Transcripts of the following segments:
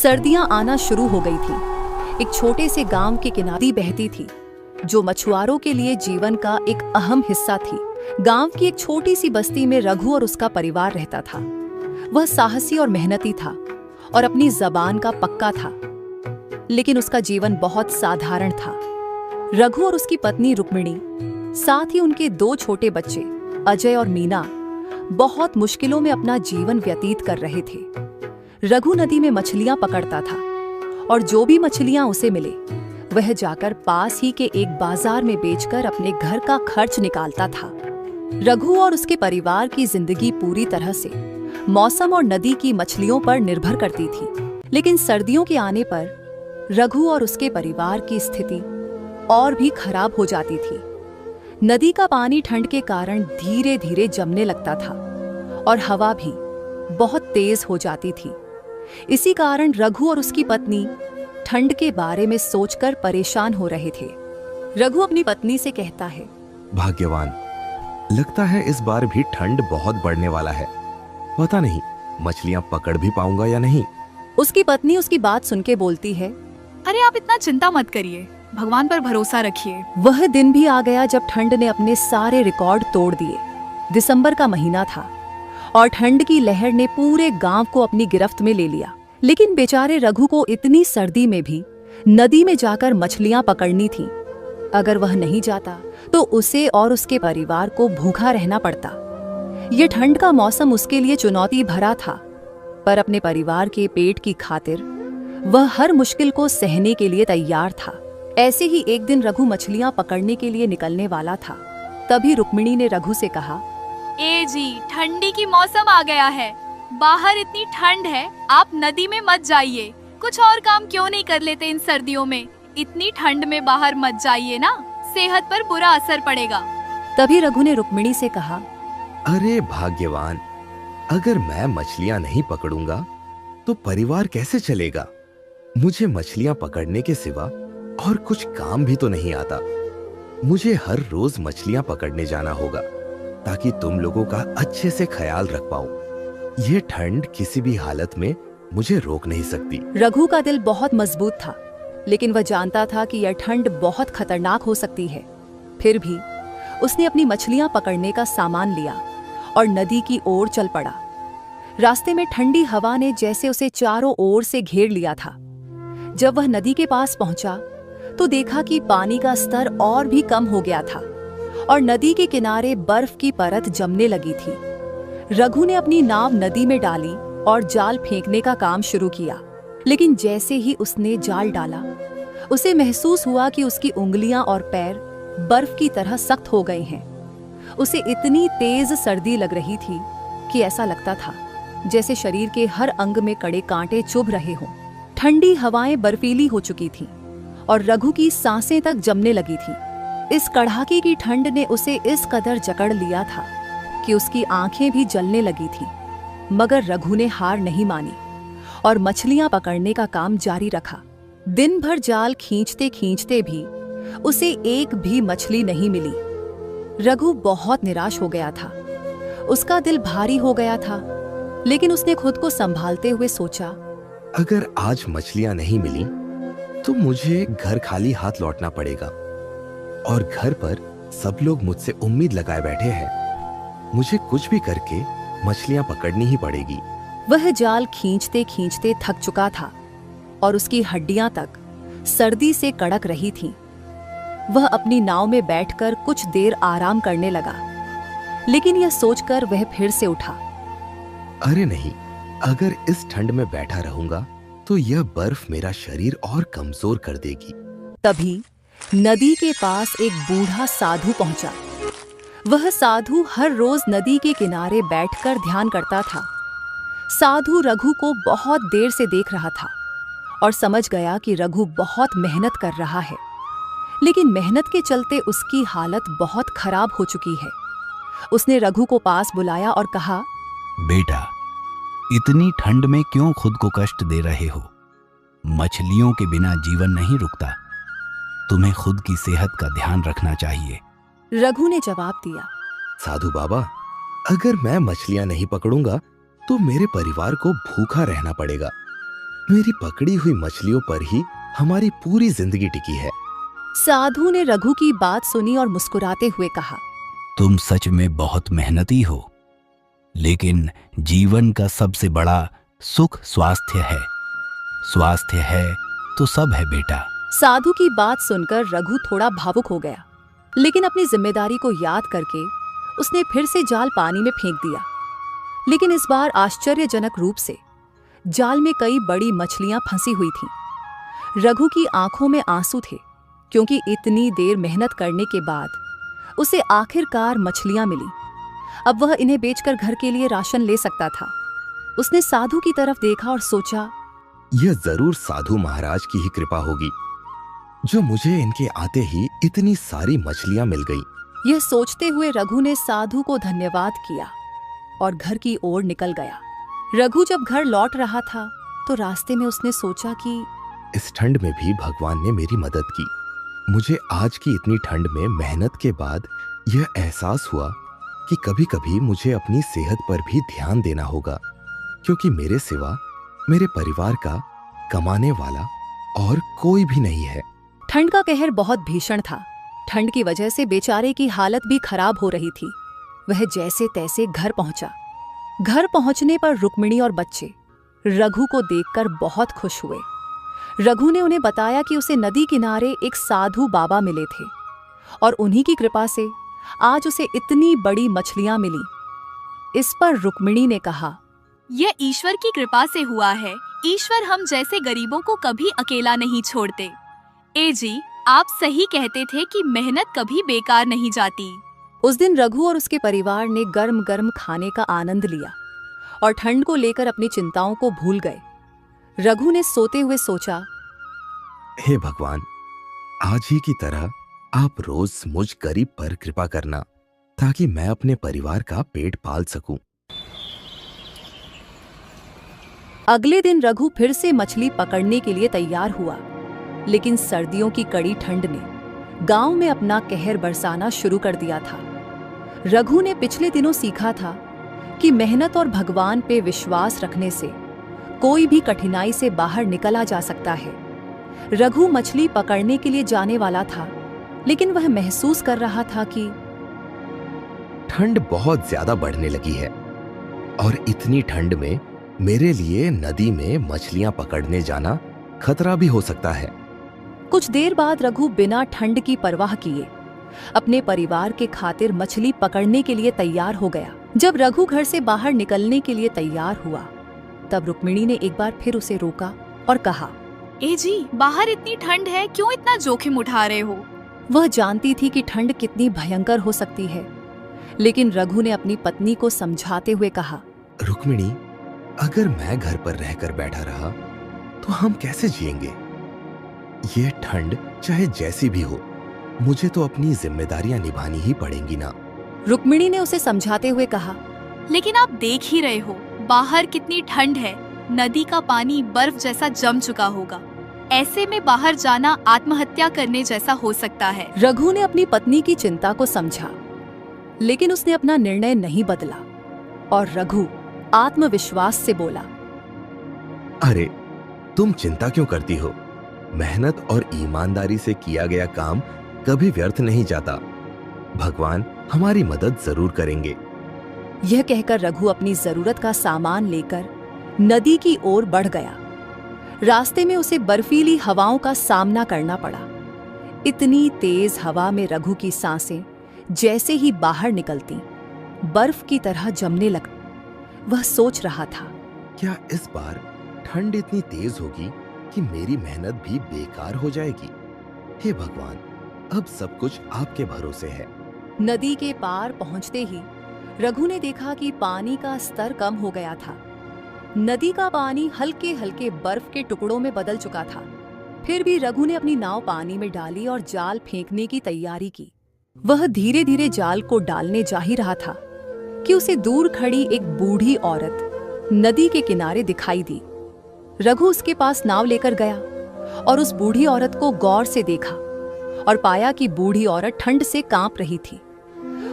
सर्दियां आना शुरू हो गई थी। एक छोटे से गांव के किनारे बहती थी, जो मछुआरों के लिए जीवन का एक अहम हिस्सा थी। गांव की एक छोटी सी बस्ती में रघु और उसका परिवार रहता था। वह साहसी और मेहनती था और अपनी जबान का पक्का था, लेकिन उसका जीवन बहुत साधारण था। रघु और उसकी पत्नी रुक्मिणी, साथ ही उनके 2 छोटे बच्चे अजय और मीना बहुत मुश्किलों में अपना जीवन व्यतीत कर रहे थे। रघु नदी में मछलियां पकड़ता था और जो भी मछलियां उसे मिले वह जाकर पास ही के एक बाजार में बेचकर अपने घर का खर्च निकालता था। रघु और उसके परिवार की जिंदगी पूरी तरह से मौसम और नदी की मछलियों पर निर्भर करती थी। लेकिन सर्दियों के आने पर रघु और उसके परिवार की स्थिति और भी खराब हो जाती थी। नदी का पानी ठंड के कारण धीरे धीरे जमने लगता था और हवा भी बहुत तेज हो जाती थी। इसी कारण रघु और उसकी पत्नी ठंड के बारे में सोचकर परेशान हो रहे थे। रघु अपनी पत्नी से कहता है, भाग्यवान, लगता है इस बार भी ठंड बहुत बढ़ने वाला है। पता नहीं मछलियां पकड़ भी पाऊंगा या नहीं। उसकी पत्नी उसकी बात सुन के बोलती है, अरे आप इतना चिंता मत करिए, भगवान पर भरोसा रखिए। वह दिन भी आ गया जब ठंड ने अपने सारे रिकॉर्ड तोड़ दिए। दिसंबर का महीना था और ठंड की लहर ने पूरे गांव को अपनी गिरफ्त में ले लिया। लेकिन बेचारे रघु को इतनी सर्दी में भी नदी में जाकर मछलियां पकड़नी थी। अगर वह नहीं जाता तो उसे और उसके परिवार को भूखा रहना पड़ता। ये ठंड का मौसम उसके लिए चुनौती भरा था, पर अपने परिवार के पेट की खातिर वह हर मुश्किल को सहने के लिए तैयार था। ऐसे ही एक दिन रघु मछलियां पकड़ने के लिए निकलने वाला था। तभी रुक्मिणी ने रघु से कहा, ए जी, ठंडी की मौसम आ गया है, बाहर इतनी ठंड है, आप नदी में मत जाइए। कुछ और काम क्यों नहीं कर लेते इन सर्दियों में? इतनी ठंड में बाहर मत जाइए ना, सेहत पर बुरा असर पड़ेगा। तभी रघु ने रुक्मिणी से कहा, अरे भाग्यवान, अगर मैं मछलियां नहीं पकड़ूंगा तो परिवार कैसे चलेगा? मुझे मछलियां पकड़ने के सिवा और कुछ काम भी तो नहीं आता। मुझे हर रोज मछलियां पकड़ने जाना होगा ताकि तुम लोगों का अच्छे से ख्याल रख पाऊं। ये ठंड किसी भी हालत में मुझे रोक नहीं सकती। रघु का दिल बहुत मजबूत था, लेकिन वह जानता था कि यह ठंड बहुत खतरनाक हो सकती है। फिर भी उसने अपनी मछलियां पकड़ने का सामान लिया और नदी की ओर चल पड़ा। रास्ते में ठंडी हवा ने जैसे उसे चारों ओर से घेर लिया था। जब वह नदी के पास पहुंचा तो देखा कि पानी का स्तर और भी कम हो गया था और नदी के किनारे बर्फ की परत जमने लगी थी। रघु ने अपनी नाव नदी में डाली और जाल फेंकने का काम शुरू किया। लेकिन जैसे ही उसने जाल डाला, उसे महसूस हुआ कि उसकी उंगलियां और पैर बर्फ की तरह सख्त हो गए हैं। उसे इतनी तेज सर्दी लग रही थी कि ऐसा लगता था जैसे शरीर के हर अंग में कड़े कांटे चुभ रहे हों। ठंडी हवाएं बर्फीली हो चुकी थीं और रघु की सांसें तक जमने लगी थी। इस कड़ाके की ठंड ने उसे इस कदर जकड़ लिया था कि उसकी आंखें भी जलने लगी थी। मगर रघु ने हार नहीं मानी और मछलियां पकड़ने का काम जारी रखा। दिन भर जाल खींचते खींचते भी उसे एक भी मछली नहीं मिली। रघु बहुत निराश हो गया था। उसका दिल भारी हो गया था, लेकिन उसने खुद को संभालते हुए सोचा, अगर आज मछलियां नहीं मिली तो मुझे घर खाली हाथ लौटना पड़ेगा और घर पर सब लोग मुझसे उम्मीद लगाए बैठे हैं। मुझे कुछ भी करके मछलियां पकड़नी ही पड़ेगी। वह जाल खींचते खींचते थक चुका था और उसकी हड्डियां तक सर्दी से कड़क रही थीं। वह अपनी नाव में बैठकर कुछ देर आराम करने लगा, लेकिन यह सोचकर वह फिर से उठा, अरे नहीं, अगर इस ठंड में बैठा रहूंगा तो यह बर्फ मेरा शरीर और कमजोर कर देगी। तभी नदी के पास एक बूढ़ा साधु पहुंचा। वह साधु हर रोज नदी के किनारे बैठकर ध्यान करता था। साधु रघु को बहुत देर से देख रहा था और समझ गया कि रघु बहुत मेहनत कर रहा है, लेकिन मेहनत के चलते उसकी हालत बहुत खराब हो चुकी है। उसने रघु को पास बुलाया और कहा, बेटा, इतनी ठंड में क्यों खुद को कष्ट दे रहे हो? मछलियों के बिना जीवन नहीं रुकता। तुम्हें खुद की सेहत का ध्यान रखना चाहिए। रघु ने जवाब दिया, साधु बाबा, अगर मैं मछलियां नहीं पकड़ूंगा तो मेरे परिवार को भूखा रहना पड़ेगा। मेरी पकड़ी हुई मछलियों पर ही हमारी पूरी जिंदगी टिकी है। साधु ने रघु की बात सुनी और मुस्कुराते हुए कहा, तुम सच में बहुत मेहनती हो, लेकिन जीवन का सबसे बड़ा सुख स्वास्थ्य है। स्वास्थ्य है तो सब है बेटा। साधु की बात सुनकर रघु थोड़ा भावुक हो गया, लेकिन अपनी जिम्मेदारी को याद करके उसने फिर से जाल पानी में फेंक दिया। लेकिन इस बार आश्चर्यजनक रूप से जाल में कई बड़ी मछलियां फंसी हुई थीं। रघु की आंखों में आंसू थे, क्योंकि इतनी देर मेहनत करने के बाद उसे आखिरकार मछलियां मिली। अब वह इन्हें बेचकर घर के लिए राशन ले सकता था। उसने साधु की तरफ देखा और सोचा, यह जरूर साधु महाराज की ही कृपा होगी, जो मुझे इनके आते ही इतनी सारी मछलियां मिल गई। यह सोचते हुए रघु ने साधु को धन्यवाद किया और घर की ओर निकल गया। रघु जब घर लौट रहा था तो रास्ते में उसने सोचा कि इस ठंड में भी भगवान ने मेरी मदद की। मुझे आज की इतनी ठंड में मेहनत के बाद यह एहसास हुआ कि कभी-कभी मुझे अपनी सेहत पर भी ध्यान देना होगा, क्योंकि मेरे सिवा मेरे परिवार का कमाने वाला और कोई भी नहीं है। ठंड का कहर बहुत भीषण था। ठंड की वजह से बेचारे की हालत भी खराब हो रही थी। वह जैसे तैसे घर पहुंचा। घर पहुंचने पर रुक्मिणी और बच्चे रघु को देखकर बहुत खुश हुए। रघु ने उन्हें बताया कि उसे नदी किनारे एक साधु बाबा मिले थे और उन्हीं की कृपा से आज उसे इतनी बड़ी मछलियां मिली। इस पर रुक्मिणी ने कहा, यह ईश्वर की कृपा से हुआ है। ईश्वर हम जैसे गरीबों को कभी अकेला नहीं छोड़ते। ए जी, आप सही कहते थे कि मेहनत कभी बेकार नहीं जाती। उस दिन रघु और उसके परिवार ने गर्म गर्म खाने का आनंद लिया और ठंड को लेकर अपनी चिंताओं को भूल गए। रघु ने सोते हुए सोचा, हे भगवान, आज ही की तरह आप रोज मुझ गरीब पर कृपा करना, ताकि मैं अपने परिवार का पेट पाल सकूं। अगले दिन रघु फिर से मछली पकड़ने के लिए तैयार हुआ, लेकिन सर्दियों की कड़ी ठंड ने गांव में अपना कहर बरसाना शुरू कर दिया था। रघु ने पिछले दिनों सीखा था कि मेहनत और भगवान पे विश्वास रखने से कोई भी कठिनाई से बाहर निकला जा सकता है। रघु मछली पकड़ने के लिए जाने वाला था, लेकिन वह महसूस कर रहा था कि ठंड बहुत ज्यादा बढ़ने लगी है और इतनी ठंड में मेरे लिए नदी में मछलियां पकड़ने जाना खतरा भी हो सकता है। कुछ देर बाद रघु बिना ठंड की परवाह किए अपने परिवार के खातिर मछली पकड़ने के लिए तैयार हो गया। जब रघु घर से बाहर निकलने के लिए तैयार हुआ, तब रुक्मिणी ने एक बार फिर उसे रोका और कहा, ए जी, बाहर इतनी ठंड है, क्यों इतना जोखिम उठा रहे हो? वह जानती थी कि ठंड कितनी भयंकर हो सकती है, लेकिन रघु ने अपनी पत्नी को समझाते हुए कहा, रुक्मिणी, अगर मैं घर पर रहकर बैठा रहा तो हम कैसे जिएंगे? ये ठंड चाहे जैसी भी हो, मुझे तो अपनी जिम्मेदारियां निभानी ही पड़ेंगी ना। रुक्मिणी ने उसे समझाते हुए कहा, लेकिन आप देख ही रहे हो बाहर कितनी ठंड है। नदी का पानी बर्फ जैसा जम चुका होगा। ऐसे में बाहर जाना आत्महत्या करने जैसा हो सकता है। रघु ने अपनी पत्नी की चिंता को समझा, लेकिन उसने अपना निर्णय नहीं बदला और रघु आत्मविश्वास से बोला, अरे, तुम चिंता क्यों करती हो? मेहनत और ईमानदारी से किया गया काम कभी व्यर्थ नहीं जाता। भगवान हमारी मदद जरूर करेंगे। यह कहकर रघु अपनी जरूरत का सामान लेकर नदी की ओर बढ़ गया। रास्ते में उसे बर्फीली हवाओं का सामना करना पड़ा। इतनी तेज हवा में रघु की सांसें जैसे ही बाहर निकलती बर्फ की तरह जमने लग। वह सोच रहा था, क्या इस बार ठंड इतनी तेज होगी कि मेरी मेहनत भी बेकार हो जाएगी? हे भगवान, अब सब कुछ आपके भरोसे है। नदी के पार पहुंचते ही रघु ने देखा कि पानी का स्तर कम हो गया था। नदी का पानी हल्के हल्के बर्फ के टुकड़ों में बदल चुका था। फिर भी रघु ने अपनी नाव पानी में डाली और जाल फेंकने की तैयारी की। वह धीरे धीरे जाल को डालने जा ही रहा था कि उसे दूर खड़ी एक बूढ़ी औरत नदी के किनारे दिखाई दी। रघु उसके पास नाव लेकर गया और उस बूढ़ी औरत को गौर से देखा और पाया कि बूढ़ी औरत ठंड से कांप रही थी।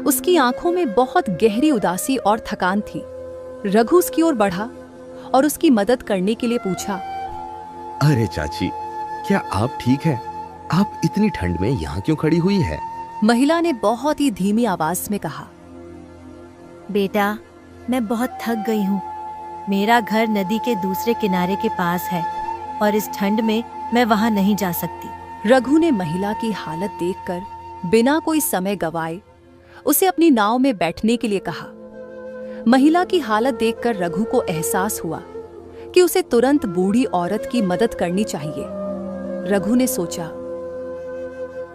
उसकी आंखों में बहुत गहरी उदासी और थकान थी। रघु उसकी ओर बढ़ा और उसकी मदद करने के लिए पूछा, अरे चाची, क्या आप ठीक हैं? आप इतनी ठंड में यहाँ क्यों खड़ी हुई है? महिला ने बहुत ही धीमी आवाज में कहा। बेटा, मैं बहुत थक गई हूँ। मेरा घर नदी के दूसरे किनारे के पास है और इस ठंड में मैं वहाँ नहीं जा सकती। रघु ने महिला की हालत देखकर बिना कोई समय गवाए उसे अपनी नाव में बैठने के लिए कहा। महिला की हालत देखकर रघु को एहसास हुआ कि उसे तुरंत बूढ़ी औरत की मदद करनी चाहिए। रघु ने सोचा,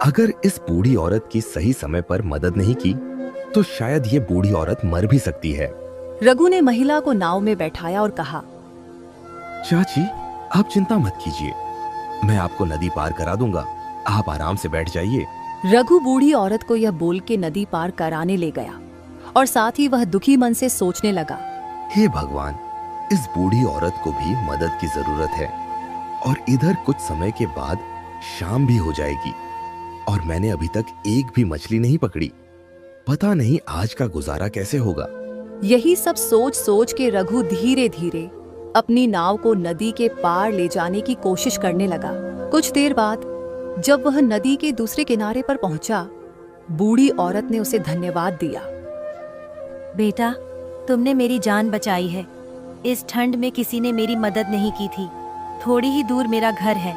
अगर इस बूढ़ी औरत की सही समय पर मदद नहीं की तो शायद ये बूढ़ी औरत मर भी सकती है। रघु ने महिला को नाव में बैठाया और कहा, चाची, आप चिंता मत कीजिए, मैं आपको नदी पार करा दूंगा, आप आराम से बैठ जाइए। रघु बूढ़ी औरत को यह बोल के नदी पार कराने ले गया और साथ ही वह दुखी मन से सोचने लगा, हे भगवान, इस बूढ़ी औरत को भी मदद की जरूरत है और इधर कुछ समय के बाद शाम भी हो जाएगी और मैंने अभी तक एक भी मछली नहीं पकड़ी। पता नहीं आज का गुजारा कैसे होगा। यही सब सोच सोच के रघु धीरे धीरे अपनी नाव को नदी के पार ले जाने की कोशिश करने लगा। कुछ देर बाद जब वह नदी के दूसरे किनारे पर पहुंचा, बूढ़ी औरत ने उसे धन्यवाद दिया। बेटा, तुमने मेरी जान बचाई है। इस ठंड में किसी ने मेरी मदद नहीं की थी। थोड़ी ही दूर मेरा घर है,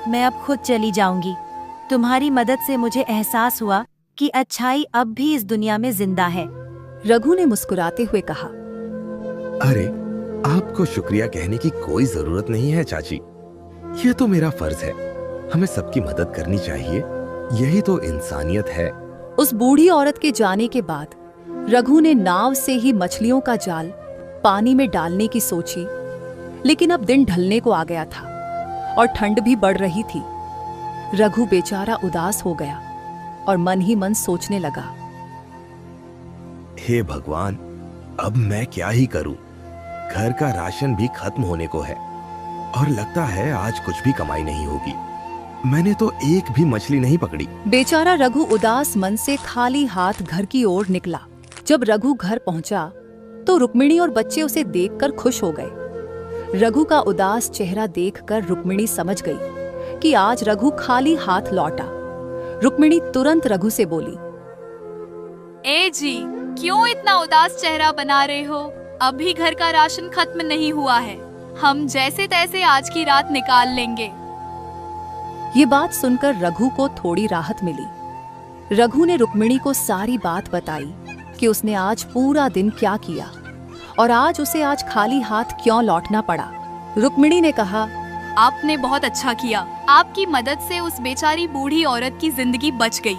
मैं अब खुद चली जाऊंगी। तुम्हारी मदद से मुझे एहसास हुआ कि अच्छाई अब भी इस दुनिया में जिंदा है। रघु ने मुस्कुराते हुए कहा, अरे, आपको शुक्रिया कहने की कोई जरूरत नहीं है चाची, ये तो मेरा फर्ज है। हमें सबकी मदद करनी चाहिए, यही तो इंसानियत है। उस बूढ़ी औरत के जाने के बाद रघु ने नाव से ही मछलियों का जाल पानी में डालने की सोची, लेकिन अब दिन ढलने को आ गया था और ठंड भी बढ़ रही थी। रघु बेचारा उदास हो गया और मन ही मन सोचने लगा, हे भगवान, अब मैं क्या ही करूं? घर का राशन भी खत्म होने को है और लगता है आज कुछ भी कमाई नहीं होगी। मैंने तो एक भी मछली नहीं पकड़ी। बेचारा रघु उदास मन से खाली हाथ घर की ओर निकला। जब रघु घर पहुंचा तो रुक्मिणी और बच्चे उसे देखकर खुश हो गए। रघु का उदास चेहरा देखकर रुक्मिणी समझ गई कि आज रघु खाली हाथ लौटा। रुक्मिणी तुरंत रघु से बोली, ए जी, क्यों इतना उदास चेहरा बना रहे हो? अभी घर का राशन खत्म नहीं हुआ है, हम जैसे तैसे आज की रात निकाल लेंगे। ये बात सुनकर रघु को थोड़ी राहत मिली। रघु ने रुक्मिणी को सारी बात बताई कि उसने आज पूरा दिन क्या किया और आज उसे आज खाली हाथ क्यों लौटना पड़ा। रुक्मिणी ने कहा, आपने बहुत अच्छा किया, आपकी मदद से उस बेचारी बूढ़ी औरत की जिंदगी बच गई।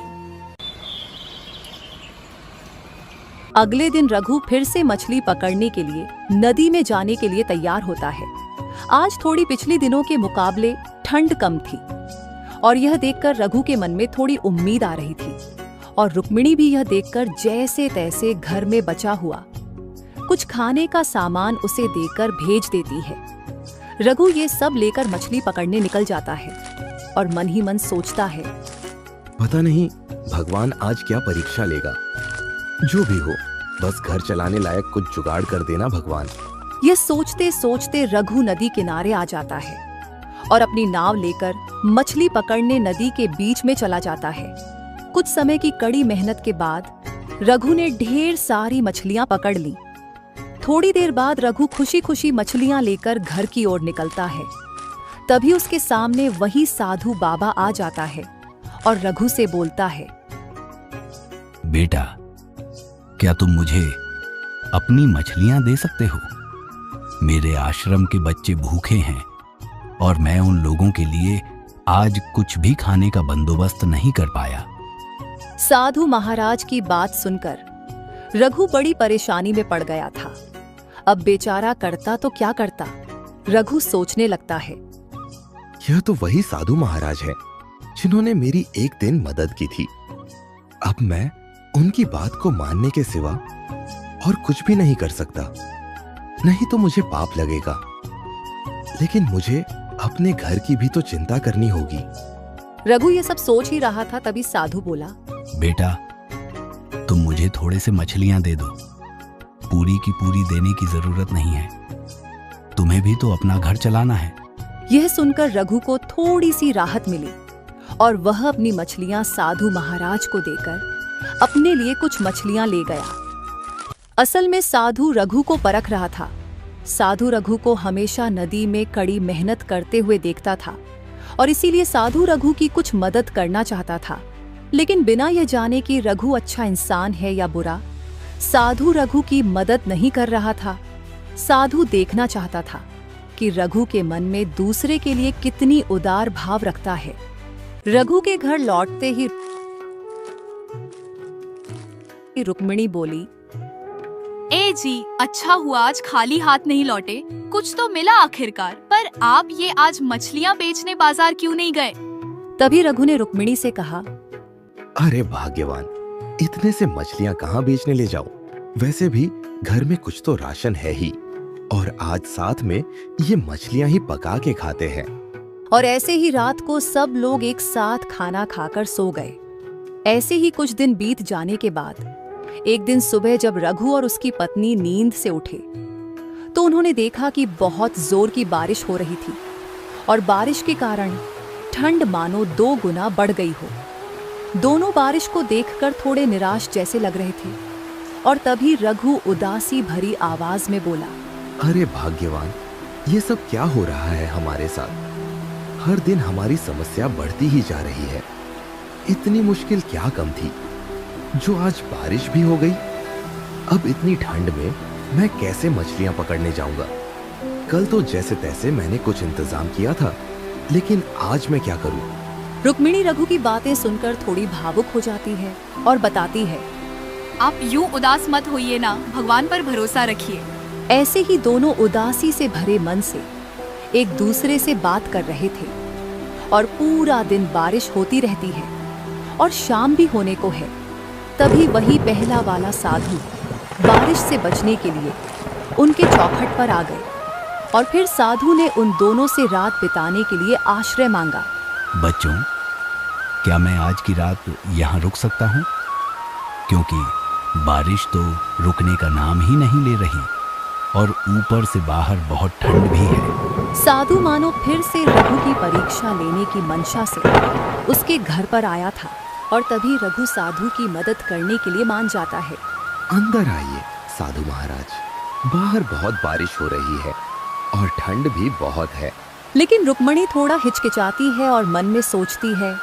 अगले दिन रघु फिर से मछली पकड़ने के लिए नदी में जाने के लिए तैयार होता है। आज थोड़ी पिछले दिनों के मुकाबले ठंड कम थी और यह देखकर रघु के मन में थोड़ी उम्मीद आ रही थी और रुक्मिणी भी यह देखकर जैसे तैसे घर में बचा हुआ कुछ खाने का सामान उसे देकर भेज देती है। रघु ये सब लेकर मछली पकड़ने निकल जाता है और मन ही मन सोचता है, पता नहीं भगवान आज क्या परीक्षा लेगा। जो भी हो, बस घर चलाने लायक कुछ जुगाड़ कर देना भगवान। यह सोचते सोचते रघु नदी किनारे आ जाता है और अपनी नाव लेकर मछली पकड़ने नदी के बीच में चला जाता है। कुछ समय की कड़ी मेहनत के बाद रघु ने ढेर सारी मछलियां पकड़ ली। थोड़ी देर बाद रघु खुशी खुशी मछलियां लेकर घर की ओर निकलता है। तभी उसके सामने वही साधु बाबा आ जाता है और रघु से बोलता है, बेटा, क्या तुम मुझे अपनी मछलियां दे सकते हो? मेरे आश्रम के बच्चे भूखे हैं और मैं उन लोगों के लिए आज कुछ भी खाने का बंदोबस्त नहीं कर पाया। साधु महाराज की बात सुनकर रघु बड़ी परेशानी में पड़ गया था। अब बेचारा करता तो क्या करता। रघु सोचने लगता है, यह तो वही साधु महाराज है जिन्होंने मेरी एक दिन मदद की थी। अब मैं उनकी बात को मानने के सिवा और कुछ भी नहीं कर सकता, नहीं तो मुझे पाप लगेगा। लेकिन मुझे अपने घर की भी तो चिंता करनी होगी। रघु ये सब सोच ही रहा था, तभी साधु बोला, बेटा, तुम मुझे थोड़े से मछलियां दे दो। पूरी की पूरी देने की जरूरत नहीं है, तुम्हें भी तो अपना घर चलाना है। यह सुनकर रघु को थोड़ी सी राहत मिली और वह अपनी मछलियां साधु महाराज को देकर अपने लिए कुछ मछलियां ले गया। असल में साधु रघु को परख रहा था। साधु रघु को हमेशा नदी में कड़ी मेहनत करते हुए देखता था और इसीलिए साधु रघु की कुछ मदद करना चाहता था। लेकिन बिना यह जाने कि रघु अच्छा इंसान है या बुरा, साधु रघु की मदद नहीं कर रहा था। साधु देखना चाहता था कि रघु के मन में दूसरे के लिए कितनी उदार भाव रखता है। रघु के घर लौटते ही रुक्मिणी बोली, ए जी, अच्छा हुआ आज खाली हाथ नहीं लौटे, कुछ तो मिला आखिरकार। पर आप ये आज मछलियाँ बेचने बाजार क्यों नहीं गए? तभी रघु ने रुक्मिणी से कहा, अरे भाग्यवान, इतने से मछलियां कहाँ बेचने ले जाऊं? वैसे भी घर में कुछ तो राशन है ही, और आज साथ में ये मछलियां ही पका के खाते हैं। और ऐसे ही रात को सब लोग एक साथ खाना खाकर सो गए। ऐसे ही कुछ दिन बीत जाने के बाद एक दिन सुबह जब रघु और उसकी पत्नी नींद से उठे तो उन्होंने देखा कि बहुत जोर की बारिश हो रही थी और बारिश के कारण ठंड मानो 2 गुना बढ़ गई हो। दोनों बारिश को देखकर थोड़े निराश जैसे लग रहे थे और तभी रघु उदासी भरी आवाज में बोला, अरे भाग्यवान, ये सब क्या हो रहा है हमारे साथ? हर दिन हमारी समस्या बढ़ती ही जा रही है। इतनी मुश्किल क्या कम थी जो आज बारिश भी हो गई? अब इतनी ठंड में मैं कैसे मछलियां पकड़ने जाऊंगा? कल तो जैसे तैसे मैंने कुछ इंतजाम किया था, लेकिन आज मैं क्या करूं? रुक्मिणी रघु की बातें सुनकर थोड़ी भावुक हो जाती है और बताती है, आप यूं उदास मत होइए ना, भगवान पर भरोसा रखिए। ऐसे ही दोनों उदासी से भरे मन से एक दूसरे से बात कर रहे थे और पूरा दिन बारिश होती रहती है और शाम भी होने को है। तभी वही पहला वाला साधु बारिश से बचने के लिए उनके चौखट पर आ गए और फिर साधु ने उन दोनों से रात बिताने के लिए आश्रय मांगा। बच्चों, क्या मैं आज की रात यहाँ रुक सकता हूँ? क्योंकि बारिश तो रुकने का नाम ही नहीं ले रही और ऊपर से बाहर बहुत ठंड भी है। साधु मानो फिर से रघु की परीक्षा लेने की मंशा से उसके घर पर आया था और तभी रघु साधु की मदद करने के लिए मान जाता है। अंदर आइए साधु महाराज, बाहर बहुत बारिश हो रही है और ठंड भी बहुत है। लेकिन रुक्मिणी थोड़ा हिचकिचाती है और मन में सोचती है,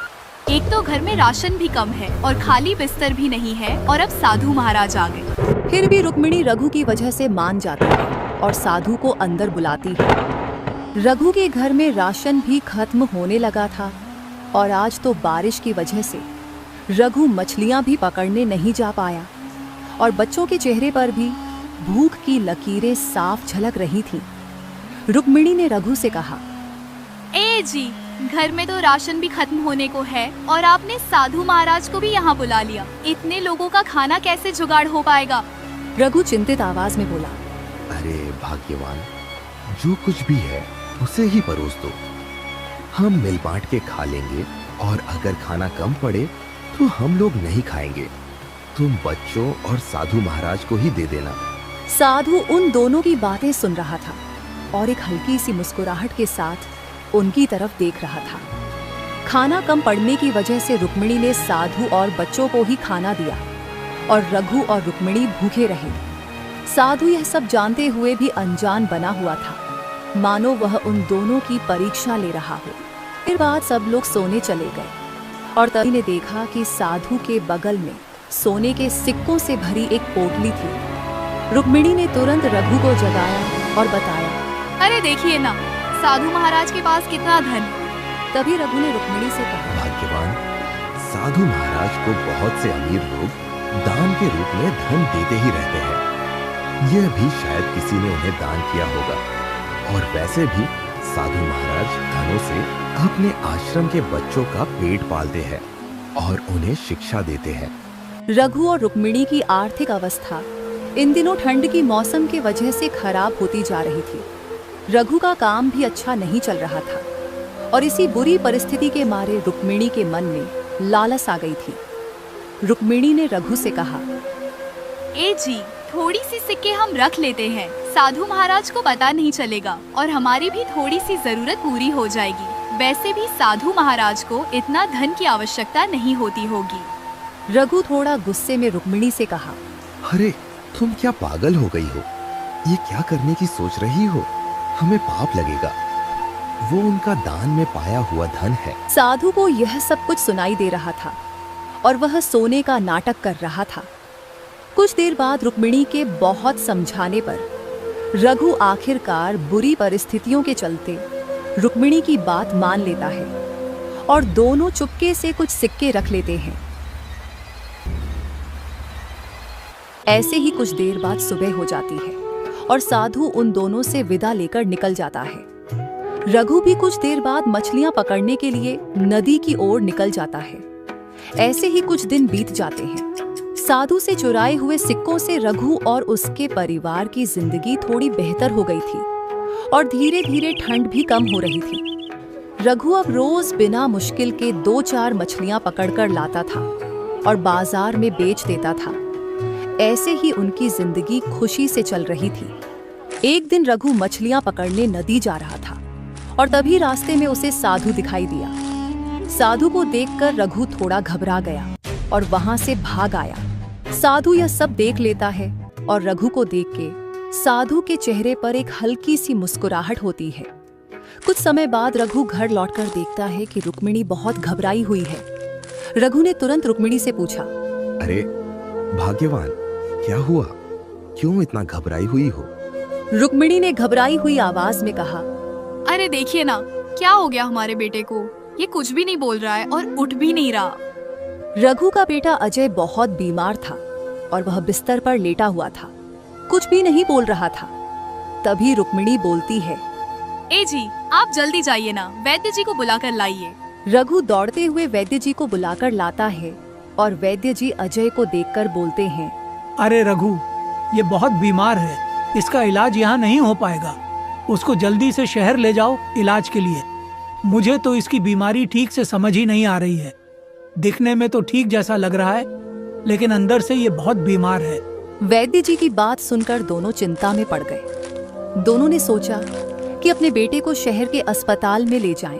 एक तो घर में राशन भी कम है और खाली बिस्तर भी नहीं है और अब साधु महाराज आ गए। फिर भी रुक्मिणी रघु की वजह से मान जाती है और साधु को अंदर बुलाती है। रघु के घर में राशन भी खत्म होने लगा था और आज तो बारिश की वजह से रघु मछलियां भी पकड़ने नहीं जा पाया और बच्चों के चेहरे पर भी भूख की लकीरें साफ झलक रही थीं। रुक्मिणी ने रघु से कहा, ए जी, घर में तो राशन भी खत्म होने को है और आपने साधु महाराज को भी यहाँ बुला लिया। इतने लोगों का खाना कैसे जुगाड़ हो पाएगा? रघु चिंतित आवाज में बोला, अरे भाग्यवान, जो कुछ भी है उसे ही परोस दो। हम मिल बांट के खा लेंगे और अगर खाना कम पड़े तो हम लोग नहीं खाएंगे। तुम बच्चों और साधु महाराज को ही दे देना। साधु उन दोनों की बातें सुन रहा था और एक हल्की सी मुस्कुराहट के साथ उनकी तरफ देख रहा था। खाना कम पड़ने की वजह से रुक्मिणी ने साधु और बच्चों को ही खाना दिया और रघु और रुक्मिणी भूखे रहे। साधु यह सब जानते हुए भी अनजान बना हुआ था, मानो वह उन दोनों की परीक्षा ले रहा हो। फिर बाद सब लोग सोने चले गए और तभी ने देखा कि साधु के बगल में सोने के सिक्कों से भरी एक पोटली थी। रुक्मिणी ने तुरंत रघु को जगाया और बताया, अरे देखिए ना, साधु महाराज के पास कितना धन है। तभी रघु ने रुक्मिणी से कहा, भाग्यवान, साधु महाराज को बहुत से अमीर लोग दान के रूप में धन देते ही रहते हैं। यह भी शायद किसी ने उन्हें दान किया होगा। और वैसे भी साधु महाराज धनों से अपने आश्रम के बच्चों का पेट पालते हैं और उन्हें शिक्षा देते हैं। रघु और रुक्मिणी की आर्थिक अवस्था इन दिनों ठंड की मौसम की वजह से खराब होती जा रही थी। रघु का काम भी अच्छा नहीं चल रहा था और इसी बुरी परिस्थिति के मारे रुक्मिणी के मन में लालच आ गई थी। रुक्मिणी ने रघु से कहा, ए जी, थोड़ी सी सिक्के हम रख लेते हैं, साधु महाराज को पता नहीं चलेगा और हमारी भी थोड़ी सी जरूरत पूरी हो जाएगी। वैसे भी साधु महाराज को इतना धन की आवश्यकता नहीं होती होगी। रघु थोड़ा गुस्से में रुक्मिणी से कहा, अरे तुम क्या पागल हो गई हो? ये क्या करने की सोच रही हो? हमें पाप लगेगा। वो उनका दान में पाया हुआ धन है। साधु को यह सब कुछ सुनाई दे रहा था और वह सोने का नाटक कर रहा था। कुछ देर बाद रुक्मिणी के बहुत समझाने पर रघु आखिरकार बुरी परिस्थितियों के चलते रुक्मिणी की बात मान लेता है और दोनों चुपके से कुछ सिक्के रख लेते हैं। ऐसे ही कुछ देर बाद सुबह हो जाती है और साधु उन दोनों से विदा लेकर निकल जाता है। रघु भी कुछ देर बाद मछलियां पकड़ने के लिए नदी की ओर निकल जाता है। ऐसे ही कुछ दिन बीत जाते हैं। साधु से चुराए हुए सिक्कों से रघु और उसके परिवार की जिंदगी थोड़ी बेहतर हो गई थी और धीरे धीरे ठंड भी कम हो रही थी। रघु अब रोज बिना मुश्किल के 2-4 मछलियां पकड़कर लाता था और बाजार में बेच देता था। ऐसे ही उनकी जिंदगी खुशी से चल रही थी। एक दिन रघु मछलियां पकड़ने नदी जा रहा था और तभी रास्ते में उसे साधु दिखाई दिया। साधु को देखकर रघु थोड़ा घबरा गया और वहां से भाग आया। साधु यह सब देख लेता है और रघु को देख के साधु के चेहरे पर एक हल्की सी मुस्कुराहट होती है। कुछ समय बाद रघु घर लौटकर देखता है कि रुक्मिणी बहुत घबराई हुई है। रघु ने तुरंत रुक्मिणी से पूछा, अरे भाग्यवान, क्या हुआ? क्यों इतना घबराई हुई हो? रुक्मिणी ने घबराई हुई आवाज में कहा, अरे देखिए ना, क्या हो गया हमारे बेटे को? ये कुछ भी नहीं बोल रहा है और उठ भी नहीं रहा। रघु का बेटा अजय बहुत बीमार था और वह बिस्तर पर लेटा हुआ था, कुछ भी नहीं बोल रहा था। तभी रुक्मिणी बोलती है, ए जी, आप जल्दी जाइए ना, वैद्य जी को बुलाकर लाइए। रघु दौड़ते हुए वैद्य जी को बुलाकर लाता है और वैद्य जी अजय को देखकर बोलते हैं, अरे रघु, ये बहुत बीमार है, इसका इलाज यहाँ नहीं हो पाएगा। उसको जल्दी से शहर ले जाओ इलाज के लिए। मुझे तो इसकी बीमारी ठीक से समझ ही नहीं आ रही है। दिखने में तो ठीक जैसा लग रहा है, लेकिन अंदर से ये बहुत बीमार है। वैद्य जी की बात सुनकर दोनों चिंता में पड़ गए। दोनों ने सोचा कि अपने बेटे को शहर के अस्पताल में ले जाएं,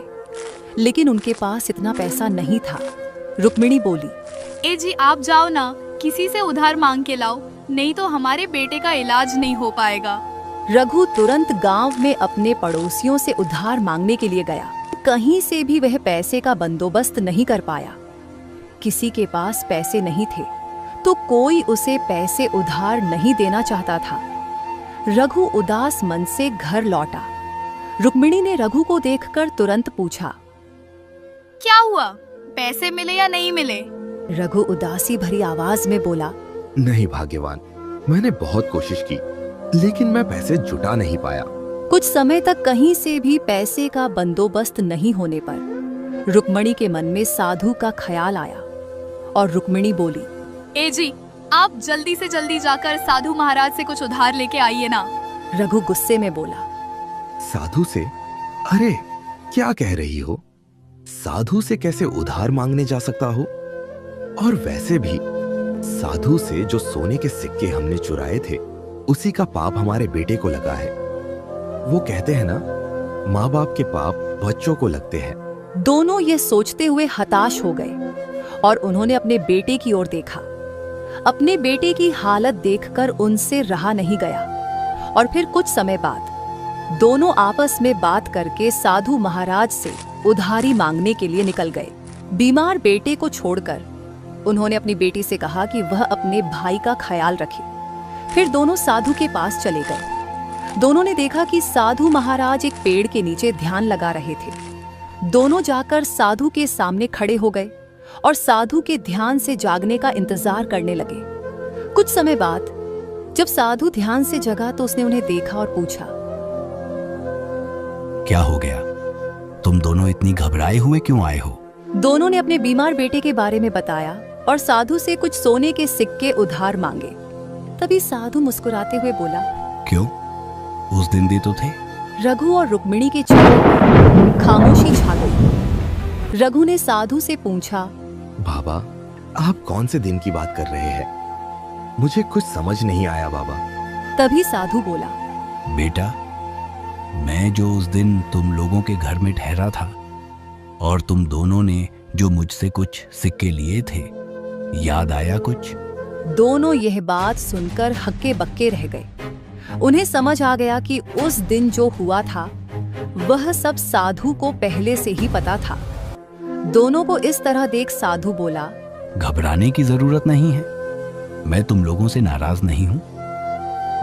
लेकिन उनके पास इतना पैसा नहीं था। रुक्मिणी बोली, ए जी, आप जाओ ना, किसी से उधार मांग के लाओ, नहीं तो हमारे बेटे का इलाज नहीं हो पाएगा। रघु तुरंत गांव में अपने पड़ोसियों से उधार मांगने के लिए गया। कहीं से भी वह पैसे का बंदोबस्त नहीं कर पाया। किसी के पास पैसे नहीं थे तो कोई उसे पैसे उधार नहीं देना चाहता था। रघु उदास मन से घर लौटा। रुक्मिणी ने रघु को देखकर तुरंत पूछा, क्या हुआ? पैसे मिले या नहीं मिले? रघु उदासी भरी आवाज में बोला, नहीं भाग्यवान, मैंने बहुत कोशिश की, लेकिन मैं पैसे जुटा नहीं पाया। कुछ समय तक कहीं से भी पैसे का बंदोबस्त नहीं होने पर रुक्मिणी के मन में साधु का ख्याल आया और रुक्मिणी बोली, ए जी, आप जल्दी से जल्दी जाकर साधु महाराज से कुछ उधार लेके आइए ना। रघु गुस्से में बोला, साधु से? अरे क्या कह रही हो? साधु से कैसे उधार मांगने जा सकता हो? और वैसे भी साधु से जो सोने के सिक्के हमने चुराए थे, उसी का पाप हमारे बेटे को लगा है। वो कहते हैं ना, माँ बाप के पाप बच्चों को लगते हैं। दोनों ये सोचते हुए हताश हो गए और उन्होंने अपने बेटे की ओर देखा। अपने बेटे की हालत देखकर उनसे रहा नहीं गया और फिर कुछ समय बाद दोनों आपस में बात करके साधु महाराज से उधारी मांगने के लिए निकल गए। बीमार बेटे को छोड़कर उन्होंने अपनी बेटी से कहा कि वह अपने भाई का ख्याल रखे। फिर दोनों साधु के पास चले गए। दोनों ने देखा कि साधु महाराज एक पेड़ के नीचे ध्यान लगा रहे थे। दोनों जाकर साधु के सामने खड़े हो गए और साधु के ध्यान से जागने का इंतजार करने लगे। कुछ समय बाद जब साधु ध्यान से जगा तो उसने उन्हें देखा और पूछा, क्या हो गया? तुम दोनों इतनी घबराए हुए क्यों आए हो? दोनों ने अपने बीमार बेटे के बारे में बताया और साधु से कुछ सोने के सिक्के उधार मांगे। तभी साधु मुस्कुराते हुए बोला, क्यों? उस दिन भी तो थे। रघु और रुक्मिणी के चेहरे पर खामोशी छा गई। रघु ने साधु से पूछा, बाबा, आप कौन से दिन की बात कर रहे हैं? मुझे कुछ समझ नहीं आया बाबा। तभी साधु बोला, बेटा, मैं जो उस दिन तुम लोगों के घर में ठहरा था और तुम दोनों ने जो मुझसे कुछ सिक्के लिए थे, याद आया कुछ? दोनों यह बात सुनकर हक्के बक्के रह गए। उन्हें समझ आ गया कि उस दिन जो हुआ था वह सब साधु को पहले से ही पता था। दोनों को इस तरह देख साधु बोला, घबराने की जरूरत नहीं है। मैं तुम लोगों से नाराज नहीं हूं।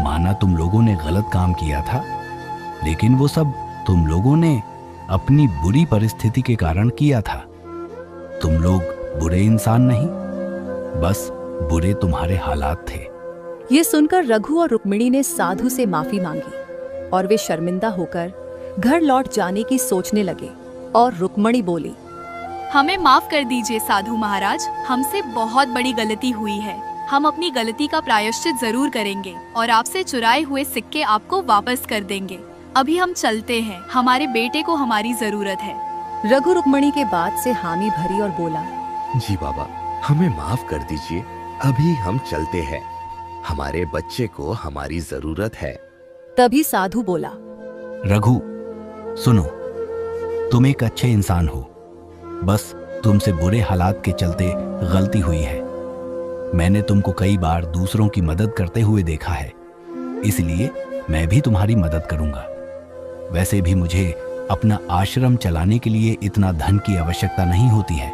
माना तुम लोगों ने गलत काम किया था, लेकिन वो सब तुम लोगों ने अपनी बुरी परिस्थिति के कारण किया था। तुम लोग बुरे इंसान नहीं, बस बुरे तुम्हारे हालात थे। ये सुनकर रघु और रुक्मिणी ने साधु से माफी मांगी और वे शर्मिंदा होकर घर लौट जाने की सोचने लगे। और रुक्मिणी बोली, हमें माफ कर दीजिए साधु महाराज, हमसे बहुत बड़ी गलती हुई है। हम अपनी गलती का प्रायश्चित जरूर करेंगे और आपसे चुराए हुए सिक्के आपको वापस कर देंगे। अभी हम चलते हैं, हमारे बेटे को हमारी जरूरत है। रघु रुक्मिणी के बात से हामी भरी और बोला, जी बाबा, हमें माफ कर दीजिए, अभी हम चलते हैं। हमारे बच्चे को हमारी जरूरत है। तभी साधु बोला, रघु सुनो, तुम एक अच्छे इंसान हो, बस तुमसे बुरे हालात के चलते गलती हुई है। मैंने तुमको कई बार दूसरों की मदद करते हुए देखा है, इसलिए मैं भी तुम्हारी मदद करूंगा। वैसे भी मुझे अपना आश्रम चलाने के लिए इतना धन की आवश्यकता नहीं होती है।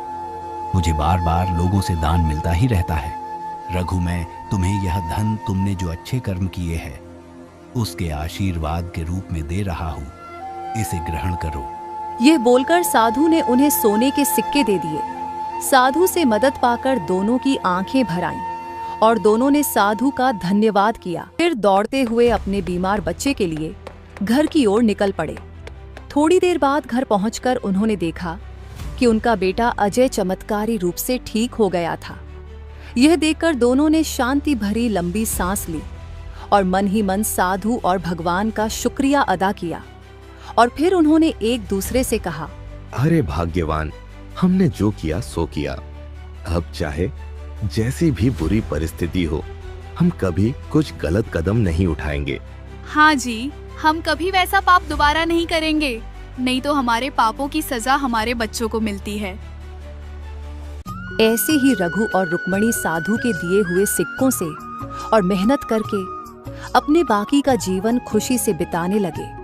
मुझे बार बार लोगों से दान मिलता ही रहता है। रघु, मैं तुम्हें यह धन तुमने जो अच्छे कर्म किए हैं उसके आशीर्वाद के रूप में दे रहा हूँ, इसे ग्रहण करो। यह बोलकर साधु ने उन्हें सोने के सिक्के दे दिए। साधु से मदद पाकर दोनों की आंखें भर आईं और दोनों ने साधु का धन्यवाद किया। फिर दौड़ते हुए अपने बीमार बच्चे के लिए घर की ओर निकल पड़े। थोड़ी देर बाद घर पहुंचकर उन्होंने देखा कि उनका बेटा अजय चमत्कारी रूप से ठीक हो गया था। यह देखकर दोनों ने शांति भरी लंबी सांस ली और मन ही मन साधु और भगवान का शुक्रिया अदा किया। और फिर उन्होंने एक दूसरे से कहा, अरे भाग्यवान, हमने जो किया सो किया। अब चाहे जैसी भी बुरी परिस्थिति हो, हम कभी कुछ गलत कदम नहीं उठाएंगे। हाँ जी, हम कभी वैसा पाप दोबारा नहीं करेंगे, नहीं तो हमारे पापों की सजा हमारे बच्चों को मिलती है। ऐसे ही रघु और रुक्मिणी साधु के दिए हुए सिक्कों से और मेहनत करके अपने बाकी का जीवन खुशी से बिताने लगे।